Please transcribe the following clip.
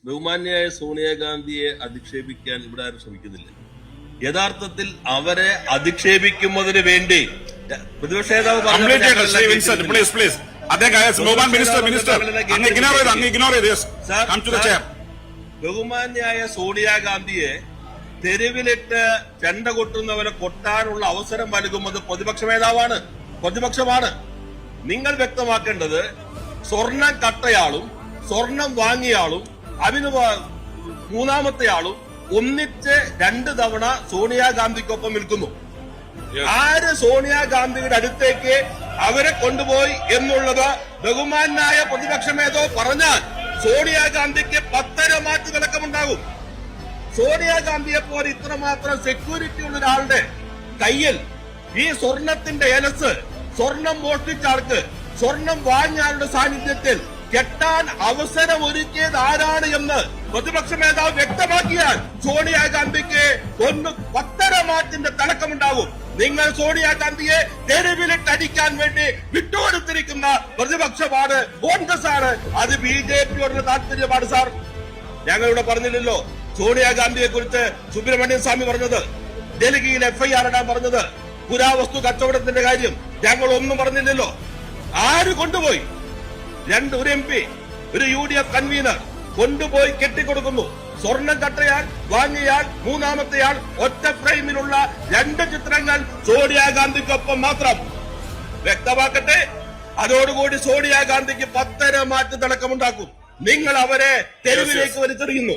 ബഹുമാന്യായ സോണിയാഗാന്ധിയെ അധിക്ഷേപിക്കാൻ ഇവിടെ ആരും ശ്രമിക്കുന്നില്ല. യഥാർത്ഥത്തിൽ അവരെ അധിക്ഷേപിക്കുന്നതിന് വേണ്ടി പ്രതിപക്ഷ നേതാവ് ബഹുമാന്യായ സോണിയാഗാന്ധിയെ തെരുവിലിട്ട് ചെണ്ട കൊട്ടുന്നവരെ കൊട്ടാനുള്ള അവസരം നൽകുന്നത് പ്രതിപക്ഷ നേതാവാണ്, പ്രതിപക്ഷമാണ്. നിങ്ങൾ വ്യക്തമാക്കേണ്ടത് സ്വർണം കട്ടയാളും സ്വർണം വാങ്ങിയാളും അതിന് മൂന്നാമത്തെ ആളും ഒന്നിച്ച് 2 തവണ സോണിയാഗാന്ധിക്കൊപ്പം നിൽക്കുന്നു. ആര് സോണിയാഗാന്ധിയുടെ അടുത്തേക്ക് അവരെ കൊണ്ടുപോയി എന്നുള്ളത് ബഹുമാനായ പ്രതിപക്ഷ നേതാവ് പറഞ്ഞാൽ സോണിയാഗാന്ധിക്ക് 10 മാറ്റ് വിലക്കമുണ്ടാകും. സോണിയാഗാന്ധിയെ പോലെ ഇത്രമാത്രം സെക്യൂരിറ്റി ഉള്ള ഒരാളുടെ കയ്യിൽ ഈ സ്വർണത്തിന്റെ എലസ്, സ്വർണം മോഷ്ടിച്ച ആൾക്ക്, സ്വർണം വാങ്ങിയ ആളുടെ സാന്നിധ്യത്തിൽ കെട്ടാൻ അവസരം ഒരുക്കിയത് ആരാണ് എന്ന് പ്രതിപക്ഷ നേതാവ് വ്യക്തമാക്കിയാൽ സോണിയാഗാന്ധിക്ക് 10 മാറ്റിന്റെ തിളക്കമുണ്ടാകും. നിങ്ങൾ സോണിയാഗാന്ധിയെ തെരുവിലിട്ടടിക്കാൻ വേണ്ടി വിട്ടുകൊടുത്തിരിക്കുന്ന പ്രതിപക്ഷമാണ്, കോൺഗ്രസ് ആണ്. അത് BJPയോടുള്ള താല്പര്യമാണ് സാർ. ഞങ്ങളിവിടെ പറഞ്ഞില്ലല്ലോ സോണിയാഗാന്ധിയെ കുറിച്ച് സുബ്രഹ്മണ്യൻ സ്വാമി പറഞ്ഞത്, ഡൽഹിയിൽ FIR ഇടാൻ പറഞ്ഞത്, പുരാവസ്തു കച്ചവടത്തിന്റെ കാര്യം ഞങ്ങൾ ഒന്നും പറഞ്ഞില്ലല്ലോ. ആര് കൊണ്ടുപോയി? ഒരു MP, ഒരു UDF കൺവീനർ കൊണ്ടുപോയി കെട്ടിക്കൊടുക്കുന്നു. സ്വർണം കട്ടയാൾ, വാങ്ങിയാൽ, മൂന്നാമത്തെയാൾ, ഒറ്റ ഫ്രെയിമിലുള്ള 2 ചിത്രങ്ങൾ സോണിയാഗാന്ധിക്കൊപ്പം മാത്രം. വ്യക്തമാക്കട്ടെ, അതോടുകൂടി സോണിയാഗാന്ധിക്ക് 10 മാറ്റ് തിളക്കമുണ്ടാക്കും. നിങ്ങൾ അവരെ തെരുവിലേക്ക് വലിച്ചെറിയുന്നു.